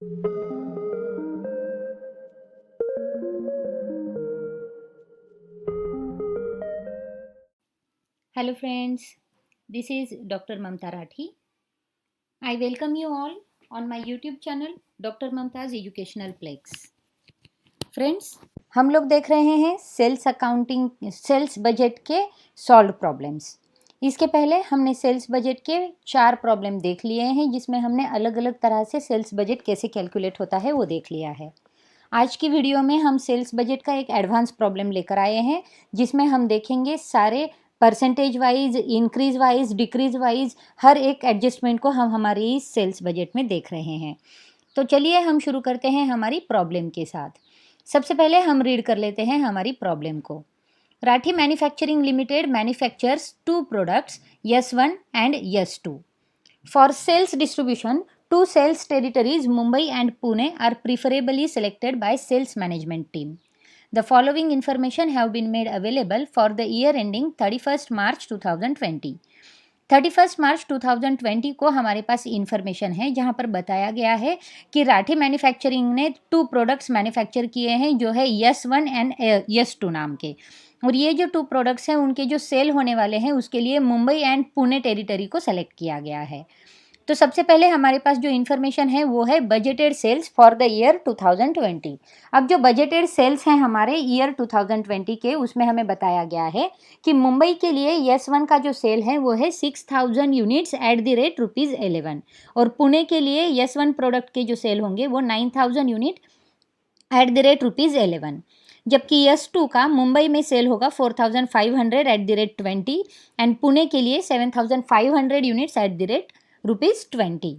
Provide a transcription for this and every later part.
Hello friends, this is Dr. Mamta Rathi. I welcome you all on my YouTube channel Dr. Mamta's Educational Plex. Friends, हम लोग देख रहे हैं sales budget के solve problems. इसके पहले हमने सेल्स बजट के 4 प्रॉब्लम देख लिए हैं, जिसमें हमने अलग अलग तरह से सेल्स बजट कैसे कैलकुलेट होता है वो देख लिया है। आज की वीडियो में हम सेल्स बजट का एक एडवांस प्रॉब्लम लेकर आए हैं, जिसमें हम देखेंगे सारे percentage wise, increase wise, decrease wise हर एक एडजस्टमेंट को हम हमारी इस सेल्स बजट में देख रहे हैं। तो चलिए हम शुरू करते हैं हमारी प्रॉब्लम के साथ। सबसे पहले हम रीड कर लेते हैं हमारी प्रॉब्लम को। Rathi manufacturing limited manufactures 2 products S1 and S2 for sales distribution. 2 sales territories, Mumbai and Pune, are preferably selected by sales management team. The following information have been made available for the year ending 31st March 2020. 31st मार्च 2020 को हमारे पास information है, जहां पर बताया गया है कि राठी मैन्युफैक्चरिंग ने 2 प्रोडक्ट्स मैन्युफैक्चर किए हैं, जो है S1 एंड S2 नाम के। और ये जो 2 प्रोडक्ट्स हैं उनके जो सेल होने वाले हैं उसके लिए मुंबई एंड पुणे टेरिटरी को सेलेक्ट किया गया है। तो सबसे पहले हमारे पास जो इन्फॉर्मेशन है वो है budgeted sales for the year 2020। अब जो बजटेड सेल्स हैं हमारे ईयर 2020 के, उसमें हमें बताया गया है कि मुंबई के लिए S1 का जो सेल है वो है 6000 यूनिट्स एट द रेट ₹11, और पुणे के लिए S1 प्रोडक्ट के जो सेल होंगे वो 9000 यूनिट एट द रेट ₹11। जबकि S2 का मुंबई में सेल होगा 4500 at the rate 20 and Pune के लिए 7500 यूनिट्स एट द रेट ₹20।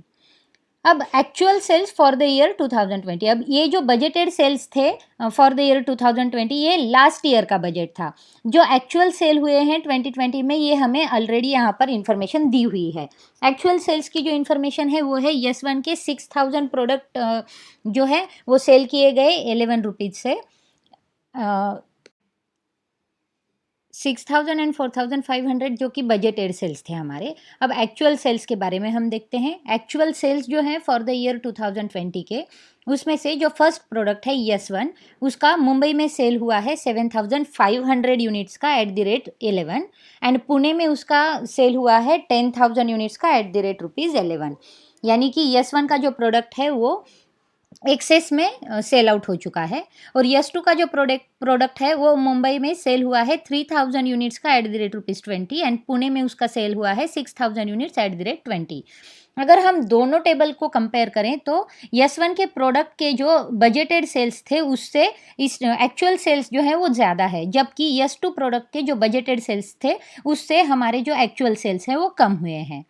अब actual sales for the year 2020। अब ये जो बजटेड सेल्स थे फॉर द ईयर 2020, ये लास्ट ईयर का बजट था। जो एक्चुअल सेल हुए हैं 2020 में, ये हमें ऑलरेडी यहाँ पर इंफॉर्मेशन दी हुई है। एक्चुअल सेल्स की जो इन्फॉर्मेशन है वो है S1 के 6000 प्रोडक्ट जो है वो सेल किए गए ₹11 से। 6000 एंड 4500 जो कि बजटेड सेल्स थे हमारे। अब एक्चुअल सेल्स के बारे में हम देखते हैं। एक्चुअल सेल्स जो हैं फॉर द ईयर 2020 के, उसमें से जो फर्स्ट प्रोडक्ट है S1, उसका मुंबई में सेल हुआ है 7500 यूनिट्स का eight the rate 11 and Pune में उसका सेल हुआ है 10000 यूनिट्स का एट द रेट ₹11। यानी कि S1 का जो प्रोडक्ट है वो एक्सेस में सेल आउट हो चुका है। और S2 का जो प्रोडक्ट है वो मुंबई में सेल हुआ है 3000 यूनिट्स का eight the rate ₹20 and Pune में उसका सेल हुआ है 6000 यूनिट्स एट द रेट 20। अगर हम दोनों टेबल को कंपेयर करें तो S1 के प्रोडक्ट के जो बजटेड सेल्स थे उससे इस एक्चुअल सेल्स जो है वो ज़्यादा है, जबकि S2 प्रोडक्ट के जो बजटेड सेल्स थे उससे हमारे जो एक्चुअल सेल्स हैं वो कम हुए हैं।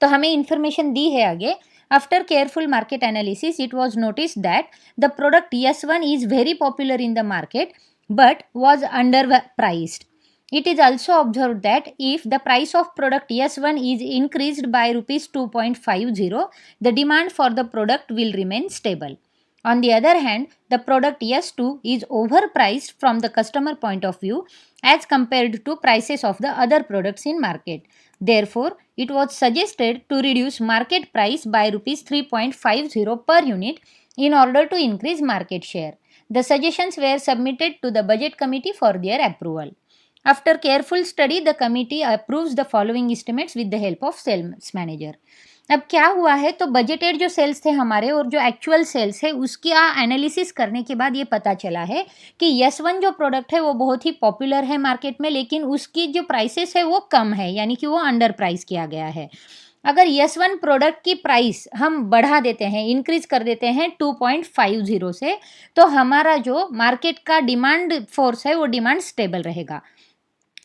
तो हमें इन्फॉर्मेशन दी है आगे। After careful market analysis, it was noticed that the product S1 is very popular in the market but was underpriced. It is also observed that if the price of product S1 is increased by ₹2.50, the demand for the product will remain stable. On the other hand, the product S2 is overpriced from the customer point of view as compared to prices of the other products in market. Therefore, it was suggested to reduce market price by ₹3.50 per unit in order to increase market share. The suggestions were submitted to the Budget Committee for their approval. After careful study, the committee approves the following estimates with the help of sales manager. अब क्या हुआ है, तो budgeted जो sales थे हमारे और जो एक्चुअल सेल्स है उसका एनालिसिस करने के बाद ये पता चला है कि S1 जो प्रोडक्ट है वो बहुत ही पॉपुलर है मार्केट में, लेकिन उसकी जो प्राइसेस है वो कम है, यानी कि वो अंडर प्राइस किया गया है। अगर S1 प्रोडक्ट की प्राइस हम बढ़ा देते हैं, इंक्रीज कर देते हैं 2.50 से, तो हमारा जो मार्केट का डिमांड फोर्स है वो डिमांड स्टेबल रहेगा।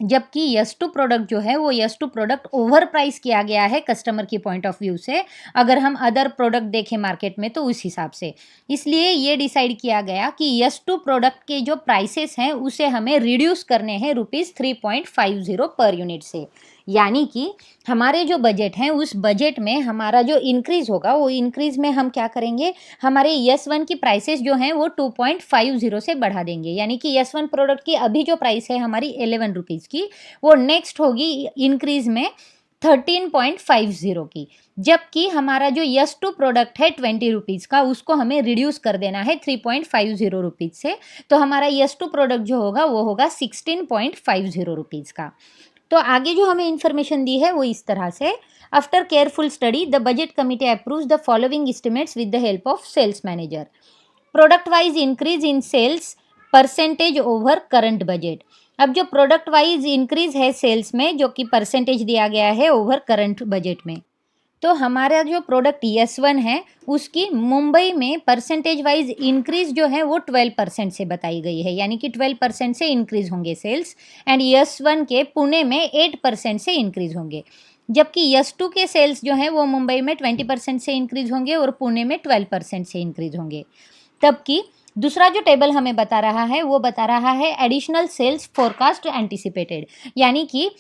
जबकि S2 प्रोडक्ट जो है वो S2 प्रोडक्ट ओवर प्राइस किया गया है कस्टमर की पॉइंट ऑफ व्यू से, अगर हम अदर प्रोडक्ट देखें मार्केट में तो उस हिसाब से। इसलिए ये डिसाइड किया गया कि S2 प्रोडक्ट के जो प्राइसेस हैं उसे हमें रिड्यूस करने हैं ₹3.50 पर यूनिट से। यानी कि हमारे जो बजट हैं उस बजट में हमारा जो इंक्रीज़ होगा वो इंक्रीज़ में हम क्या करेंगे, हमारे S1 की प्राइसेस जो हैं वो 2.50 से बढ़ा देंगे। यानी कि S1 प्रोडक्ट की अभी जो प्राइस है हमारी ₹11 की, वो नेक्स्ट होगी इंक्रीज़ में 13.50 की, जबकि हमारा जो यस टू प्रोडक्ट है 20 रुपीज़ का, उसको हमें रिड्यूस कर देना है 3.50 रुपीज़ से। तो हमारा यस टू प्रोडक्ट जो होगा वो होगा 16.50 रुपीज़ का। तो आगे जो हमें इन्फॉर्मेशन दी है वो इस तरह से, after careful study the budget committee approves the following estimates with the help of sales manager. Product wise increase in sales percentage over current budget. अब जो प्रोडक्ट वाइज इंक्रीज है सेल्स में, जो कि परसेंटेज दिया गया है ओवर करंट बजट में, तो हमारा जो प्रोडक्ट यस1 है उसकी मुंबई में परसेंटेज वाइज इंक्रीज जो है वो 12% से बताई गई है, यानी कि 12% से इंक्रीज होंगे सेल्स। एंड यस1 के पुणे में 8% से इंक्रीज होंगे, जबकि यस2 के सेल्स जो हैं वो मुंबई में 20% से इंक्रीज होंगे और पुणे में 12% से इंक्रीज होंगे। तब कि दूसरा जो टेबल हमें बता रहा है वो बता रहा है एडिशनल सेल्स फोरकास्ट एंटिसिपेटेड, यानी कि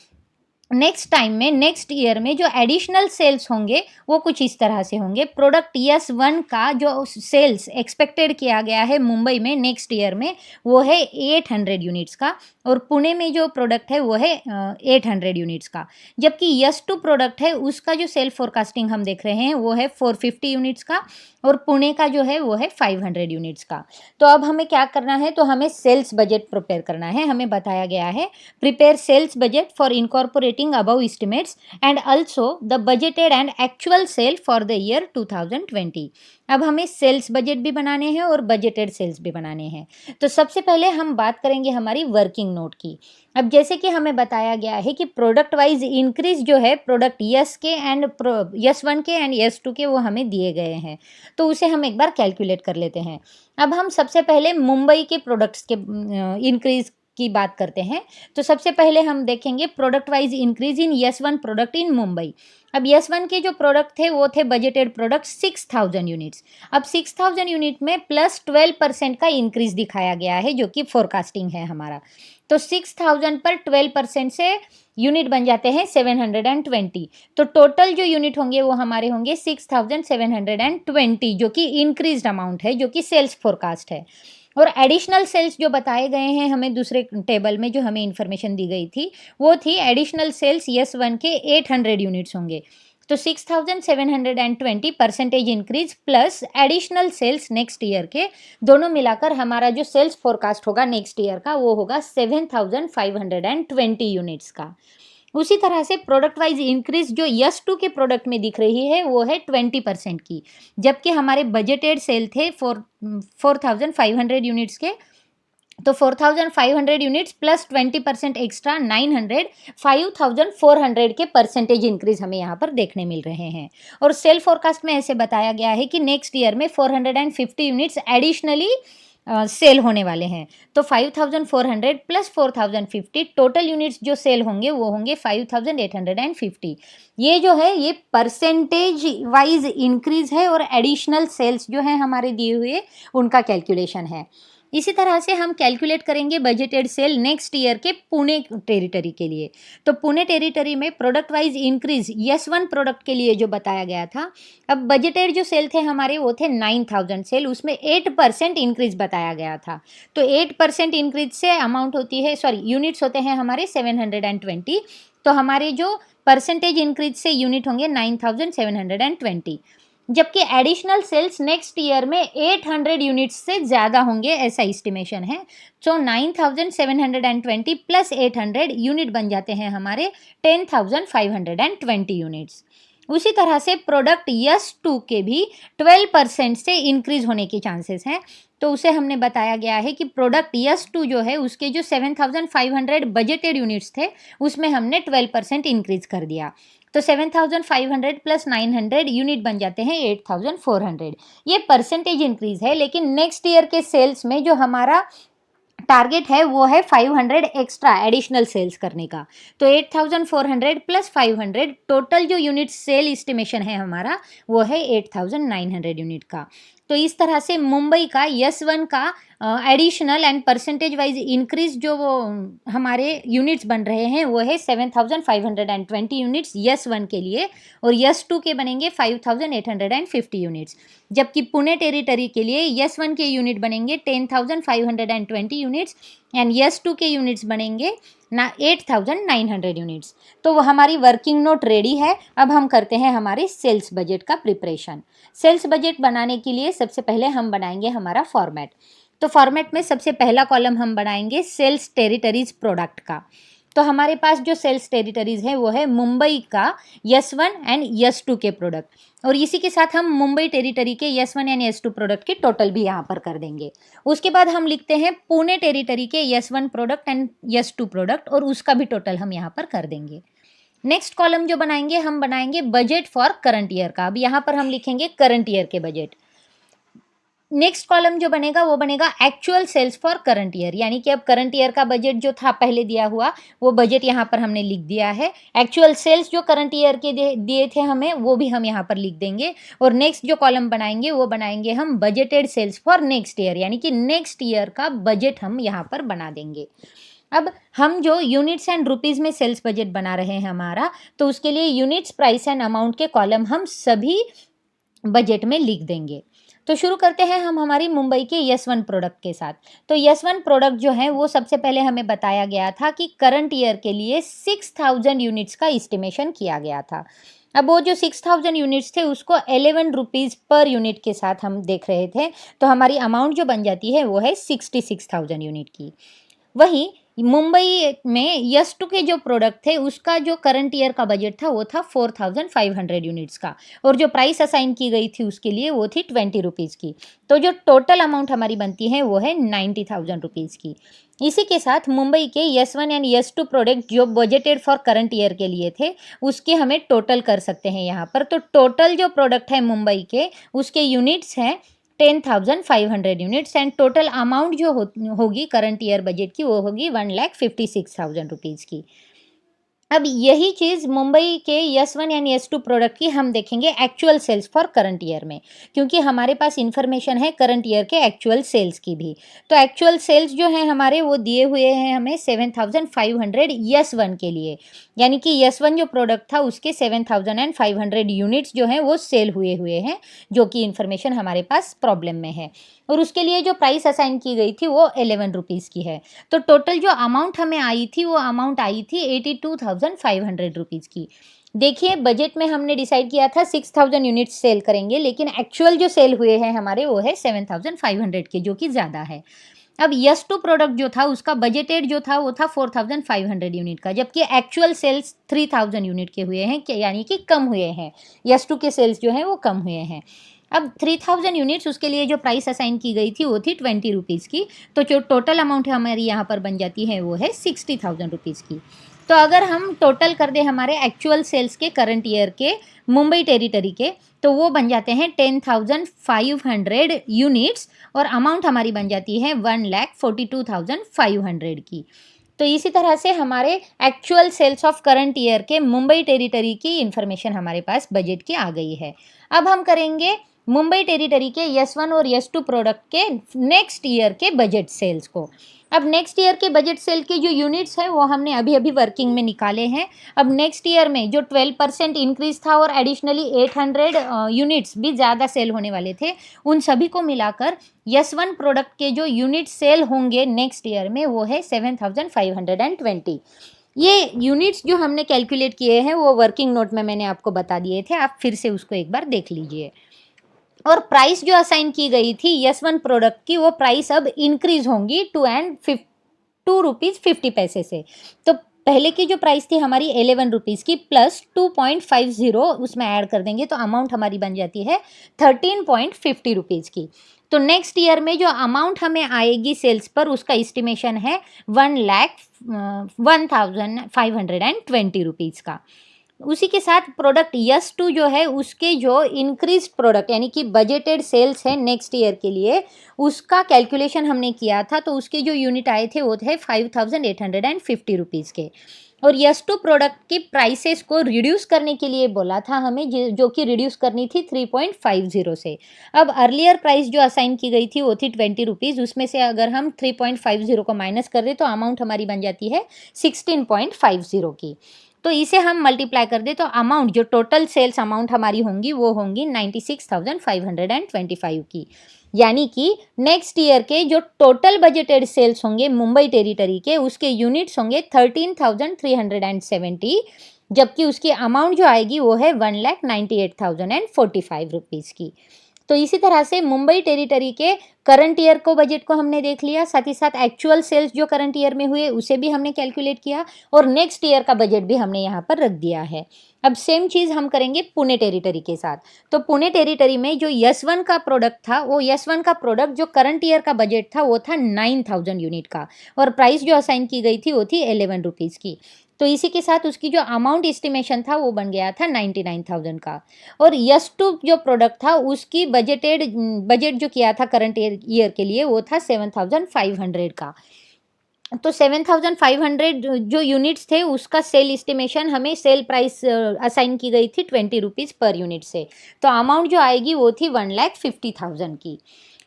नेक्स्ट टाइम में, नेक्स्ट ईयर में जो एडिशनल सेल्स होंगे वो कुछ इस तरह से होंगे। प्रोडक्ट यस1 का जो सेल्स एक्सपेक्टेड किया गया है मुंबई में नेक्स्ट ईयर में वो है 800 यूनिट्स का, और पुणे में जो प्रोडक्ट है वो है 800 यूनिट्स का, जबकि यस2 प्रोडक्ट है उसका जो सेल फोरकास्टिंग हम देख रहे हैं वो है 450 यूनिट्स का, और पुणे का जो है वो है 500 यूनिट्स का। तो अब हमें क्या करना है, तो हमें सेल्स बजट प्रिपेयर करना है। हमें बताया गया है prepare sales budget for incorporating above estimates and also the budgeted and actual sale for the year 2020। अब हमें सेल्स बजट भी बनाने हैं और बजटेड सेल्स भी बनाने हैं। तो सबसे पहले हम बात करेंगे हमारी वर्किंग नोट की। अब जैसे कि हमें बताया गया है कि प्रोडक्ट वाइज इंक्रीज जो है प्रोडक्ट यस1 के एंड यस2 के वो हमें दिए गए हैं, तो उसे हम एक बार कैलकुलेट कर लेते हैं। अब हम सबसे पहले मुंबई के प्रोडक्ट्स के इंक्रीज की बात करते हैं। तो सबसे पहले हम देखेंगे प्रोडक्ट वाइज इंक्रीज इन यस1 प्रोडक्ट इन मुंबई। अब यस1 के जो प्रोडक्ट थे वो थे बजटेड प्रोडक्ट 6000 यूनिट्स। अब 6000 यूनिट में प्लस 12% का इंक्रीज दिखाया गया है, जो कि फोरकास्टिंग है हमारा। तो 6000 पर 12% से यूनिट बन जाते हैं 720। तो टोटल जो यूनिट होंगे वो हमारे होंगे 6720, जो कि इंक्रीज्ड अमाउंट है, जो कि सेल्स फोरकास्ट है। और एडिशनल सेल्स जो बताए गए हैं हमें दूसरे टेबल में, जो हमें इन्फॉर्मेशन दी गई थी वो थी एडिशनल सेल्स यस1 के 800 यूनिट्स होंगे। तो 6720 percentage increase plus additional cells next year के, दोनों मिलाकर हमारा जो सेल्स फोरकास्ट होगा नेक्स्ट ईयर का वो होगा 7520 यूनिट्स का। उसी तरह से प्रोडक्ट वाइज इंक्रीज जो यस2 के प्रोडक्ट में दिख रही है वो है 20% की, जबकि हमारे बजटेड सेल थे 4500 यूनिट्स के। तो 4500 यूनिट्स प्लस 20% एक्स्ट्रा 900, 5400 के परसेंटेज इंक्रीज हमें यहाँ पर देखने मिल रहे हैं। और सेल फोरकास्ट में ऐसे बताया गया है कि नेक्स्ट ईयर में 450 यूनिट्स एडिशनली सेल होने वाले हैं। तो 5400 प्लस 4050 टोटल यूनिट्स जो सेल होंगे वो होंगे 5850। ये जो है ये परसेंटेज वाइज इंक्रीज है और एडिशनल सेल्स जो है हमारे दिए हुए उनका कैलकुलेशन है। इसी तरह से हम कैलकुलेट करेंगे बजटेड सेल नेक्स्ट ईयर के पुणे टेरिटरी के लिए। तो पुणे टेरिटरी में प्रोडक्ट वाइज इंक्रीज यस1 प्रोडक्ट के लिए जो बताया गया था, अब बजटेड जो सेल थे हमारे वो थे 9000 सेल, उसमें 8% इंक्रीज बताया गया था। तो 8% इंक्रीज से अमाउंट होती है, सॉरी यूनिट्स होते हैं हमारे 720। तो हमारे जो परसेंटेज इंक्रीज से यूनिट होंगे 9720, जबकि एडिशनल सेल्स नेक्स्ट ईयर में 800 यूनिट्स से ज़्यादा होंगे ऐसा इस्टीमेशन है। सो 9720 प्लस 800 यूनिट बन जाते हैं हमारे 10520 यूनिट्स। उसी तरह से प्रोडक्ट यस2 के भी 12% से इंक्रीज होने के चांसेस हैं। तो उसे हमने बताया गया है कि प्रोडक्ट यस2 जो है उसके जो 7500 बजटेड यूनिट्स थे उसमें हमने 12% इंक्रीज कर दिया। तो 7500 प्लस 900 यूनिट बन जाते हैं 8400। ये परसेंटेज इंक्रीज है, लेकिन नेक्स्ट ईयर के सेल्स में जो हमारा टारगेट है वो है 500 एक्स्ट्रा एडिशनल सेल्स करने का। तो 8400 प्लस 500 टोटल जो यूनिट सेल एस्टिमेशन है हमारा वो है 8900 यूनिट का। तो इस तरह से मुंबई का यस1 का additional and percentage wise increase जो वो हमारे यूनिट्स बन रहे हैं वो है 7520 यूनिट्स यस1 के लिए, और यस2 के बनेंगे 5850 यूनिट्स। जबकि पुणे टेरिटरी के लिए यस1 के यूनिट बनेंगे 10520 यूनिट्स एंड यस2 के यूनिट्स बनेंगे ना 8,900 यूनिट्स। तो वो हमारी वर्किंग नोट रेडी है। अब हम करते हैं हमारे सेल्स बजट का प्रिपरेशन। सेल्स बजट बनाने के लिए सबसे पहले हम बनाएंगे हमारा फॉर्मेट। तो फॉर्मेट में सबसे पहला कॉलम हम बनाएंगे सेल्स टेरिटरीज प्रोडक्ट का। तो हमारे पास जो सेल्स टेरिटरीज है वो है मुंबई का यस1 एंड यस2 के प्रोडक्ट, और इसी के साथ हम मुंबई टेरिटरी के यस1 एंड यस2 प्रोडक्ट के टोटल भी यहाँ पर कर देंगे। उसके बाद हम लिखते हैं पुणे टेरिटरी के यस1 प्रोडक्ट एंड यस2 प्रोडक्ट, और उसका भी टोटल हम यहाँ पर कर देंगे। नेक्स्ट कॉलम जो बनाएंगे हम बनाएंगे बजट फॉर करंट ईयर का। अब यहाँ पर हम लिखेंगे करंट ईयर के बजट। नेक्स्ट कॉलम जो बनेगा वो बनेगा actual sales for current year, यानी कि अब करंट ईयर का बजट जो था पहले दिया हुआ वो बजट यहाँ पर हमने लिख दिया है। एक्चुअल सेल्स जो करंट ईयर के दिए थे हमें वो भी हम यहाँ पर लिख देंगे। और नेक्स्ट जो कॉलम बनाएंगे वो बनाएंगे हम budgeted sales for next year, यानी कि नेक्स्ट ईयर का बजट हम यहाँ पर बना देंगे। अब हम जो यूनिट्स एंड रुपीज़ में सेल्स बजट बना रहे हैं हमारा, तो उसके लिए यूनिट्स, प्राइस एंड अमाउंट के कॉलम हम सभी बजट में लिख देंगे। तो शुरू करते हैं हम हमारी मुंबई के यस1 प्रोडक्ट के साथ। तो यस1 प्रोडक्ट जो है वो सबसे पहले हमें बताया गया था कि करंट ईयर के लिए 6,000 यूनिट्स का इस्टीमेशन किया गया था। अब वो जो 6,000 यूनिट्स थे उसको 11 रुपीज़ पर यूनिट के साथ हम देख रहे थे, तो हमारी अमाउंट जो बन जाती है वो है 66,000 यूनिट की। वहीं मुंबई में यस2 के जो प्रोडक्ट थे उसका जो करंट ईयर का बजट था वो था 4,500 यूनिट्स का, और जो प्राइस असाइन की गई थी उसके लिए वो थी 20 रुपीज़ की। तो जो टोटल अमाउंट हमारी बनती है वो है 90,000 रुपीज़ की। इसी के साथ मुंबई के यस1 एंड यस2 प्रोडक्ट जो बजटेड फॉर करंट ईयर के लिए थे उसके हमें टोटल कर सकते हैं यहाँ पर। तो टोटल जो प्रोडक्ट है मुंबई के उसके यूनिट्स हैं 10,500 यूनिट्स, एंड टोटल अमाउंट जो होगी करंट ईयर बजट की वो होगी 1,56,000 रुपीज़ की। अब यही चीज़ मुंबई के यस1 एंड यस2 प्रोडक्ट की हम देखेंगे actual sales for current year में, क्योंकि हमारे पास इन्फॉर्मेशन है करंट ईयर के एक्चुअल सेल्स की भी। तो एक्चुअल सेल्स जो है हमारे वो दिए हुए हैं हमें 7,500 यस1 के लिए, यानी कि यस1 जो प्रोडक्ट था उसके 7,500 यूनिट्स जो हैं वो सेल हुए हैं, जो कि इन्फॉर्मेशन हमारे पास प्रॉब्लम में है। और उसके लिए जो प्राइस असाइन की गई थी वो 11 रुपीज़ की है। तो टोटल जो अमाउंट हमें आई थी वो अमाउंट आई थी 82,500 रुपीज़ की। देखिए बजट में हमने डिसाइड किया था 6,000 यूनिट्स सेल करेंगे, लेकिन एक्चुअल जो सेल हुए हैं हमारे वो है 7,500 के, जो कि ज़्यादा है। अब यस2 प्रोडक्ट जो था उसका बजटेड जो था वो था 4,500 यूनिट का, जबकि एक्चुअल सेल्स 3,000 यूनिट के हुए हैं, यानी कि कम हुए हैं। यस2 के सेल्स जो हैं वो कम हुए हैं। अब 3,000 यूनिट्स उसके लिए जो प्राइस असाइन की गई थी वो थी 20 रुपीज़ की। तो जो टोटल अमाउंट हमारी यहाँ पर बन जाती है वो है 60,000 रुपीज़ की। तो अगर हम टोटल कर दें हमारे एक्चुअल सेल्स के करंट ईयर के मुंबई टेरिटरी के, तो वो बन जाते हैं 10,500 यूनिट्स, और अमाउंट हमारी बन जाती है 1,42,500 की। तो इसी तरह से हमारे actual sales of current year के मुंबई टेरिटरी की इन्फॉर्मेशन हमारे पास बजट की आ गई है। अब हम करेंगे मुंबई टेरिटरी के यस1 और यस2 प्रोडक्ट के नेक्स्ट ईयर के बजट सेल्स को। अब नेक्स्ट ईयर के बजट सेल के जो यूनिट्स हैं वो हमने अभी अभी वर्किंग में निकाले हैं। अब नेक्स्ट ईयर में जो 12% इंक्रीज था और एडिशनली 800 यूनिट्स भी ज़्यादा सेल होने वाले थे, उन सभी को मिलाकर यस1 प्रोडक्ट के जो यूनिट सेल होंगे नेक्स्ट ईयर में वो है 7,520। ये यूनिट्स जो हमने कैलकुलेट किए हैं वो वर्किंग नोट में मैंने आपको बता दिए थे, आप फिर से उसको एक बार देख लीजिए। और प्राइस जो असाइन की गई थी यस1 प्रोडक्ट की वो प्राइस अब इंक्रीज होंगी 2 रुपीज़ 50 पैसे से। तो पहले की जो प्राइस थी हमारी 11 रुपीज़ की प्लस 2.50 उसमें ऐड कर देंगे, तो अमाउंट हमारी बन जाती है 13.50 रुपीज़ की। तो नेक्स्ट ईयर में जो अमाउंट हमें आएगी सेल्स पर उसका इस्टीमेशन है 1,01,520 रुपीज़ का। उसी के साथ प्रोडक्ट यस2 जो है उसके जो इंक्रीज प्रोडक्ट यानी कि बजटेड सेल्स है नेक्स्ट ईयर के लिए, उसका कैलकुलेशन हमने किया था, तो उसके जो यूनिट आए थे वो थे 5,850 रुपीज़ के। और यस2 प्रोडक्ट की प्राइसेस को रिड्यूस करने के लिए बोला था हमें, जो कि रिड्यूस करनी थी 3.50 से। अब अर्लियर प्राइस जो असाइन की गई थी वो थी 20 रुपीज़, उसमें से अगर हम 3.50 को माइनस कर दें तो अमाउंट हमारी बन जाती है 16.50 की। तो इसे हम मल्टीप्लाई कर दे तो अमाउंट जो टोटल सेल्स अमाउंट हमारी होंगी वो होंगी 96,525 की। यानी कि नेक्स्ट ईयर के जो टोटल बजटेड सेल्स होंगे मुंबई टेरिटरी के उसके यूनिट्स होंगे 13,370, जबकि उसकी अमाउंट जो आएगी वो है 1,98,045 रुपीज़ की। तो इसी तरह से मुंबई टेरिटरी के करंट ईयर को बजट को हमने देख लिया, साथ ही साथ एक्चुअल सेल्स जो करंट ईयर में हुए उसे भी हमने कैलकुलेट किया और नेक्स्ट ईयर का बजट भी हमने यहाँ पर रख दिया है। अब सेम चीज़ हम करेंगे पुणे टेरिटरी के साथ। तो पुणे टेरिटरी में जो यस1 का प्रोडक्ट था वो यस1 का प्रोडक्ट जो करंट ईयर का बजट था वो था 9,000 यूनिट का और प्राइस जो असाइन की गई थी वो थी 11 रुपीज़ की। तो इसी के साथ उसकी जो अमाउंट एस्टिमेशन था वो बन गया था 99,000 का। और यस2 जो प्रोडक्ट था उसकी बजट जो किया था करंट ईयर के लिए वो था 7,500 का। तो 7,500 जो यूनिट्स थे उसका सेल एस्टिमेशन हमें सेल प्राइस असाइन की गई थी 20 रुपीज़ पर यूनिट से। तो अमाउंट जो आएगी वो थी 1,50,000 की।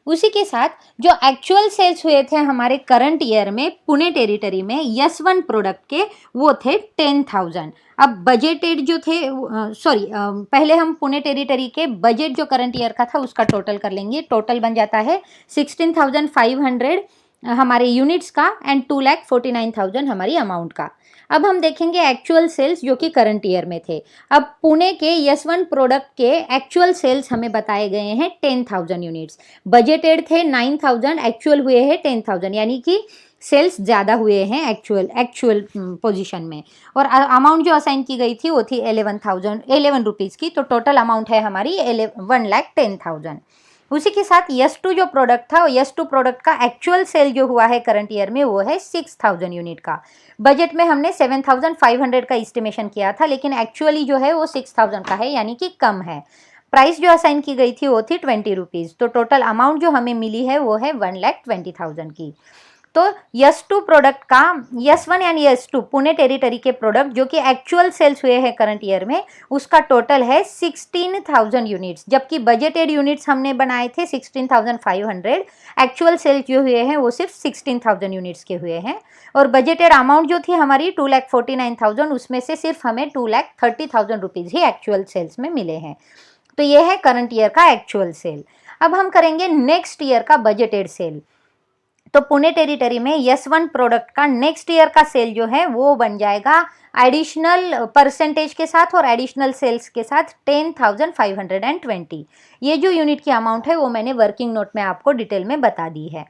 उसी के साथ जो एक्चुअल सेल्स हुए थे हमारे करंट ईयर में पुणे टेरिटरी में यस1 प्रोडक्ट के वो थे 10,000। अब बजटेड जो थे पहले हम पुणे टेरिटरी के बजट जो करंट ईयर का था उसका टोटल कर लेंगे। टोटल बन जाता है 16,500 हमारे यूनिट्स का एंड 2,49,000 हमारी अमाउंट का। अब हम देखेंगे एक्चुअल सेल्स जो कि करंट ईयर में थे। अब पुणे के यस1 प्रोडक्ट के एक्चुअल सेल्स हमें बताए गए हैं 10,000 यूनिट्स। बजटेड थे 9,000, एक्चुअल हुए हैं 10,000, यानी कि सेल्स ज़्यादा हुए हैं एक्चुअल पोजीशन में। और अमाउंट जो असाइन की गई थी वो थी 11 रुपीज़ की। तो टोटल अमाउंट है हमारी 1,10,000। उसी के साथ यस2 जो प्रोडक्ट था यस2 प्रोडक्ट का एक्चुअल सेल जो हुआ है करंट ईयर में वो है 6,000 यूनिट का। बजट में हमने 7,500 का एस्टिमेशन किया था लेकिन एक्चुअली जो है वो 6,000 का है, यानी कि कम है। प्राइस जो असाइन की गई थी वो थी 20 रुपीज़। तो टोटल अमाउंट जो हमें मिली है वो है 1,20,000 की। तो यस2 प्रोडक्ट का यस1 एंड यस2 पुणे टेरिटरी के प्रोडक्ट जो कि एक्चुअल सेल्स हुए हैं करंट ईयर में उसका टोटल है 16,000 यूनिट्स, जबकि बजटेड यूनिट्स हमने बनाए थे 16,500। एक्चुअल सेल्स जो हुए हैं वो सिर्फ 16,000 यूनिट्स के हुए हैं और बजटेड अमाउंट जो थी हमारी 2,49,000, उसमें से सिर्फ हमें 2,30,000 रुपीज़ ही एक्चुअल सेल्स में मिले हैं। तो ये है करंट ईयर का एक्चुअल सेल। अब हम करेंगे नेक्स्ट ईयर का बजटेड सेल। तो पुणे टेरिटरी में यस1 प्रोडक्ट का नेक्स्ट ईयर का सेल जो है वो बन जाएगा एडिशनल परसेंटेज के साथ और एडिशनल सेल्स के साथ 10,520। ये जो यूनिट की अमाउंट है वो मैंने वर्किंग नोट में आपको डिटेल में बता दी है।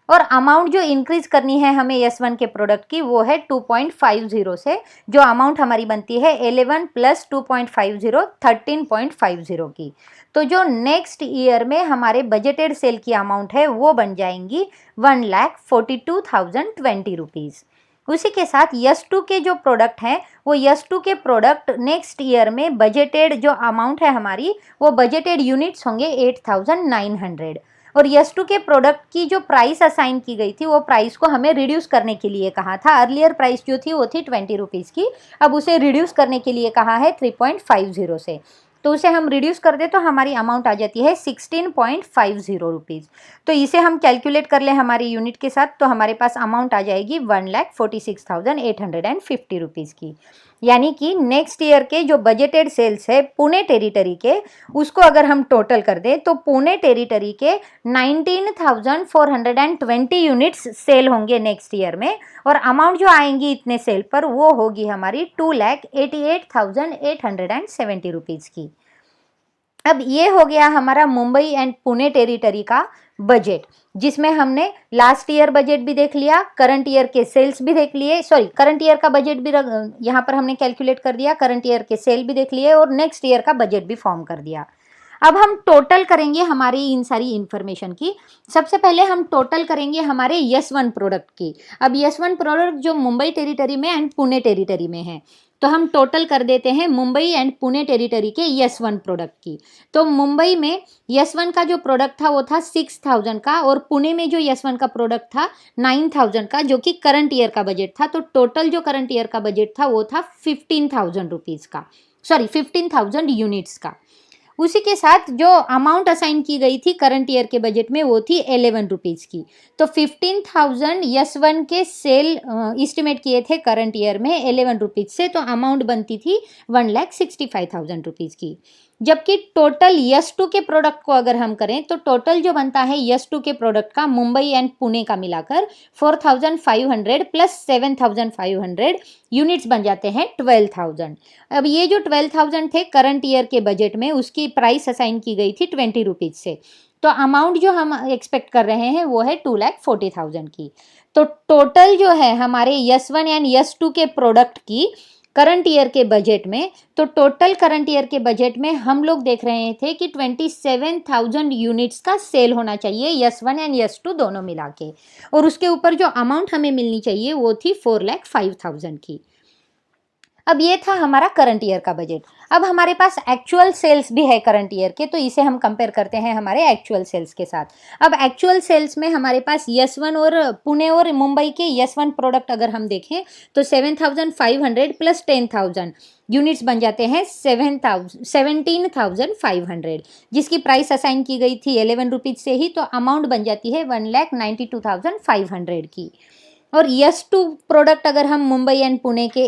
और अमाउंट जो इंक्रीज करनी है हमें यस1 के प्रोडक्ट की वो है 2.50 से, जो अमाउंट हमारी बनती है 11 + 2.50 13.50 की। तो जो नेक्स्ट ईयर में हमारे बजटेड सेल की अमाउंट है वो बन जाएंगी 1,42,020 रुपीज़। उसी के साथ यस2 के जो प्रोडक्ट हैं वो यस2 के प्रोडक्ट नेक्स्ट ईयर में बजटेड जो अमाउंट है हमारी वो बजटेड यूनिट्स होंगे 8,900। और यस2 के प्रोडक्ट की जो प्राइस असाइन की गई थी वो प्राइस को हमें रिड्यूस करने के लिए कहा था। अर्लियर प्राइस जो थी वो थी 20 रुपीज़ की, अब उसे रिड्यूस करने के लिए कहा है 3.50 से। तो उसे हम रिड्यूस कर दे तो हमारी अमाउंट आ जाती है 16.50 रुपीज़। तो इसे हम कैलकुलेट कर लें हमारी यूनिट के साथ तो हमारे पास अमाउंट आ जाएगी 1,46,850 रुपीज़ की। यानी कि नेक्स्ट ईयर के जो बजटेड सेल्स है पुणे टेरिटरी के उसको अगर हम टोटल कर दें तो पुणे टेरिटरी के 19,420 यूनिट्स सेल होंगे नेक्स्ट ईयर में और अमाउंट जो आएंगी इतने सेल पर वो होगी हमारी 2,88,870 रुपीज़ की। अब ये हो गया हमारा मुंबई एंड पुणे टेरिटरी का बजट, जिसमें हमने लास्ट ईयर बजट भी देख लिया, करंट ईयर के सेल्स भी देख लिए, करंट ईयर का बजट भी यहाँ पर हमने कैलकुलेट कर दिया, करंट ईयर के सेल भी देख लिए और नेक्स्ट ईयर का बजट भी फॉर्म कर दिया। अब हम टोटल करेंगे हमारी इन सारी इन्फॉर्मेशन की। सबसे पहले हम टोटल करेंगे हमारे यस1 प्रोडक्ट की। अब यस1 प्रोडक्ट जो मुंबई टेरिटरी में एंड पुणे टेरिटरी में है तो हम टोटल कर देते हैं मुंबई एंड पुणे टेरिटरी के यस1 प्रोडक्ट की। तो मुंबई में यस1 का जो प्रोडक्ट था वो था 6,000 का और पुणे में जो यस1 का प्रोडक्ट था 9,000 का, जो कि करंट ईयर का बजट था। तो टोटल जो करंट ईयर का बजट था वो था 15,000 रुपीज़ का, 15,000 यूनिट्स का। उसी के साथ जो अमाउंट असाइन की गई थी करंट ईयर के बजट में वो थी 11 रुपीज़ की। तो 15,000 यस 1 के सेल इस्टीमेट किए थे करंट ईयर में 11 रुपीज़ से, तो अमाउंट बनती थी 1,65,000 रुपीज़ की। जबकि टोटल यस 2 के प्रोडक्ट को अगर हम करें तो टोटल जो बनता है यस 2 के प्रोडक्ट का मुंबई एंड पुणे का मिलाकर 4,500 प्लस 7,500 यूनिट्स बन जाते हैं 12,000। अब ये जो 12,000 थे करंट ईयर के बजट में, उसकी प्राइस असाइन की गई थी 20 रुपीज़ से। तो अमाउंट जो हम एक्सपेक्ट कर रहे हैं वो है 2,40,000 की। तो टोटल जो है हमारे यस 1 एंड यस 2 के प्रोडक्ट की करंट ईयर के बजट में, तो टोटल करंट ईयर के बजट में हम लोग देख रहे थे कि 27,000 यूनिट्स का सेल होना चाहिए यस 1 एंड यस 2 दोनों मिला के, और उसके ऊपर जो अमाउंट हमें मिलनी चाहिए वो थी 4,05,000 की। अब ये था हमारा करंट ईयर का बजट। अब हमारे पास एक्चुअल सेल्स भी है करंट ईयर के, तो इसे हम कंपेयर करते हैं हमारे एक्चुअल सेल्स के साथ। अब एक्चुअल सेल्स में हमारे पास यस 1 और पुणे और मुंबई के यस 1 प्रोडक्ट अगर हम देखें तो 7,500 प्लस 10,000 यूनिट्स बन जाते हैं 17,500, जिसकी प्राइस असाइन की गई थी 11 रुपीज़ से ही, तो अमाउंट बन जाती है 1,92,500 की। और यस 2 प्रोडक्ट अगर हम मुंबई एंड पुणे के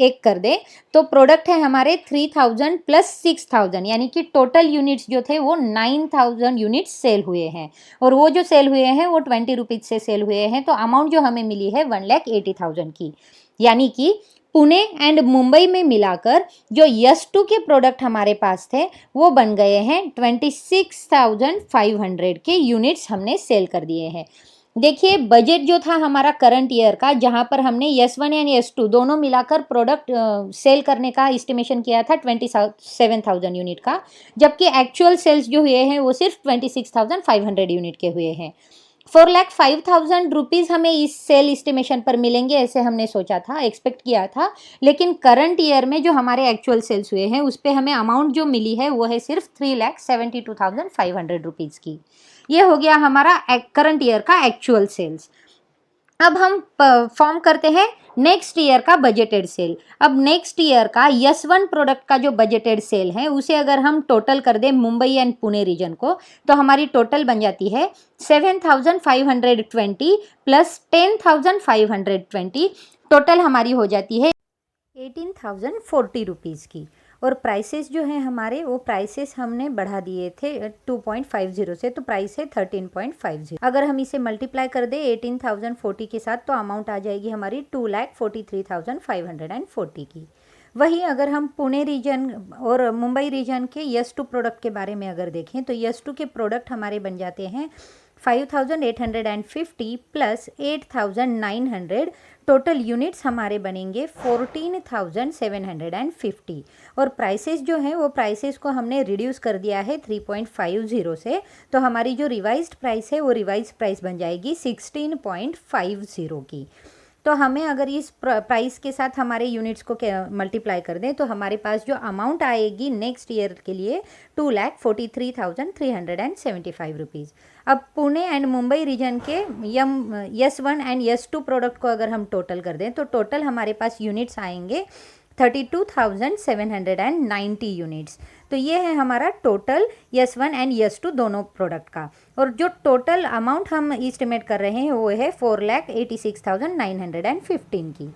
एक कर दें तो प्रोडक्ट है हमारे 3,000 प्लस 6,000, यानी कि टोटल यूनिट्स जो थे वो 9,000 यूनिट्स सेल हुए हैं, और वो जो सेल हुए हैं वो 20 रुपीज़ से सेल हुए हैं। तो अमाउंट जो हमें मिली है 1,80,000 की, यानी कि पुणे एंड मुंबई में मिलाकर जो यस 2 के प्रोडक्ट हमारे पास थे वो बन गए हैं 26,500 के यूनिट्स हमने सेल कर दिए हैं। देखिए बजट जो था हमारा करंट ईयर का, जहाँ पर हमने यस 1 एंड यस 2 दोनों मिलाकर प्रोडक्ट सेल करने का एस्टिमेशन किया था 27,000 यूनिट का, जबकि एक्चुअल सेल्स जो हुए हैं वो सिर्फ 26,500 यूनिट के हुए हैं। 4,05,000 रुपीज़ हमें इस सेल एस्टिमेशन पर मिलेंगे ऐसे हमने सोचा था, एक्सपेक्ट किया था, लेकिन करंट ईयर में जो हमारे एक्चुअल सेल्स हुए हैं उस पर हमें अमाउंट जो मिली है वो है सिर्फ 3,72,500 रुपीज़ की। ये हो गया हमारा करंट ईयर का एक्चुअल सेल्स। अब हम फॉर्म करते हैं नेक्स्ट ईयर का बजटेड सेल। अब नेक्स्ट ईयर का यस 1 प्रोडक्ट का जो बजटेड सेल है उसे अगर हम टोटल कर दें मुंबई एंड पुणे रीजन को, तो हमारी टोटल बन जाती है 7,520 प्लस 10,520, टोटल हमारी हो जाती है 18,040 रुपीज़ की। और प्राइसेस जो हैं हमारे वो प्राइसेस हमने बढ़ा दिए थे 2.50 से, तो प्राइस है 13.50। अगर हम इसे मल्टीप्लाई कर दें 18,040 के साथ तो अमाउंट आ जाएगी हमारी 2,43,540 की। वहीं अगर हम पुणे रीजन और मुंबई रीजन के यस 2 प्रोडक्ट के बारे में अगर देखें तो यस 2 के प्रोडक्ट हमारे बन जाते हैं 5,850 प्लस 8,900, टोटल यूनिट्स हमारे बनेंगे 14,750। और प्राइसेस जो हैं वो प्राइसेस को हमने रिड्यूस कर दिया है 3.50 से, तो हमारी जो रिवाइज्ड प्राइस है वो रिवाइज्ड प्राइस बन जाएगी 16.50 की। तो हमें अगर इस प्राइस के साथ हमारे यूनिट्स को मल्टीप्लाई कर दें तो हमारे पास जो अमाउंट आएगी नेक्स्ट ईयर के लिए 2,43,375 रुपीज़। अब पुणे एंड मुंबई रीजन के यस 1 एंड यस 2 प्रोडक्ट को अगर हम टोटल कर दें तो टोटल हमारे पास यूनिट्स आएंगे 32,790 यूनिट्स। तो ये है हमारा टोटल यस 1 एंड यस 2 दोनों प्रोडक्ट का, और जो टोटल अमाउंट हम इस्टीमेट कर रहे हैं वो है 4,86,915 की।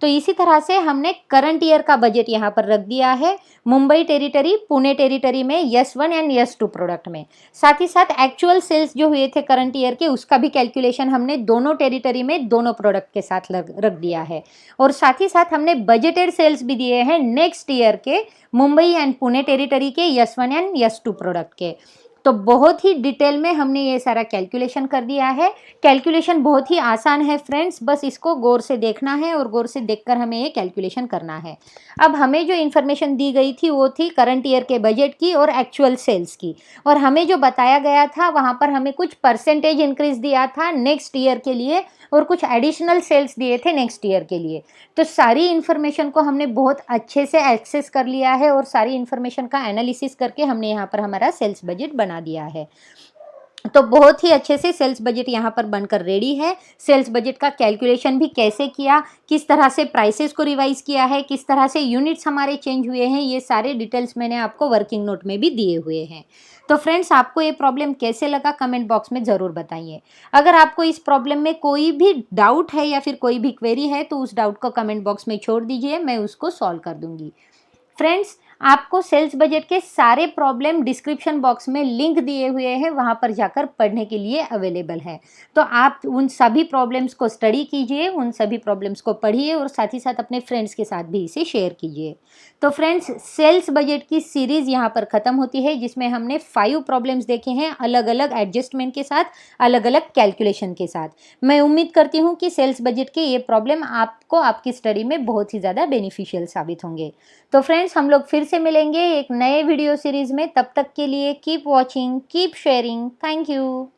तो इसी तरह से हमने करंट ईयर का बजट यहाँ पर रख दिया है मुंबई टेरिटरी, पुणे टेरिटरी में यस 1 एंड यस 2 प्रोडक्ट में। साथ ही साथ एक्चुअल सेल्स जो हुए थे करंट ईयर के उसका भी कैलकुलेशन हमने दोनों टेरिटरी में दोनों प्रोडक्ट के साथ रख दिया है, और साथ ही साथ हमने बजटेड सेल्स भी दिए हैं नेक्स्ट ईयर के मुंबई एंड पुणे टेरिटरी के यस 1 एंड यस 2 प्रोडक्ट के। तो बहुत ही डिटेल में हमने ये सारा कैलकुलेशन कर दिया है। कैलकुलेशन बहुत ही आसान है फ्रेंड्स, बस इसको गौर से देखना है और गौर से देखकर हमें ये कैलकुलेशन करना है। अब हमें जो इन्फॉर्मेशन दी गई थी वो थी करंट ईयर के बजट की और एक्चुअल सेल्स की, और हमें जो बताया गया था वहाँ पर हमें कुछ परसेंटेज इंक्रीज दिया था नेक्स्ट ईयर के लिए और कुछ एडिशनल सेल्स दिए थे नेक्स्ट ईयर के लिए। तो सारी इन्फॉर्मेशन को हमने बहुत अच्छे से एक्सेस कर लिया है और सारी इन्फॉर्मेशन का एनालिसिस करके हमने यहाँ पर हमारा सेल्स बजट बना दिया है। तो बहुत ही अच्छे से सेल्स बजट यहाँ पर बनकर रेडी है। सेल्स बजट का कैलकुलेशन भी कैसे किया, किस तरह से प्राइसेस को रिवाइज किया है, किस तरह से यूनिट्स हमारे चेंज हुए हैं, ये सारे डिटेल्स मैंने आपको वर्किंग नोट में भी दिए हुए हैं। तो फ्रेंड्स, आपको ये प्रॉब्लम कैसे लगा कमेंट बॉक्स में ज़रूर बताइए। अगर आपको इस प्रॉब्लम में कोई भी डाउट है या फिर कोई भी क्वेरी है तो उस डाउट को कमेंट बॉक्स में छोड़ दीजिए, मैं उसको सॉल्व कर दूंगी। फ्रेंड्स, आपको सेल्स बजट के सारे प्रॉब्लम डिस्क्रिप्शन बॉक्स में लिंक दिए हुए हैं, वहाँ पर जाकर पढ़ने के लिए अवेलेबल है। तो आप उन सभी प्रॉब्लम्स को स्टडी कीजिए, उन सभी प्रॉब्लम्स को पढ़िए और साथ ही साथ अपने फ्रेंड्स के साथ भी इसे शेयर कीजिए। तो फ्रेंड्स, सेल्स बजट की सीरीज़ यहाँ पर ख़त्म होती है, जिसमें हमने 5 प्रॉब्लम्स देखे हैं अलग अलग एडजस्टमेंट के साथ, अलग अलग कैलकुलेशन के साथ। मैं उम्मीद करती हूँ कि सेल्स बजट के ये प्रॉब्लम आपको आपकी स्टडी में बहुत ही ज़्यादा बेनिफिशियल साबित होंगे। तो फ्रेंड्स, हम लोग फिर से मिलेंगे एक नए वीडियो सीरीज में। तब तक के लिए keep watching, keep sharing. Thank you.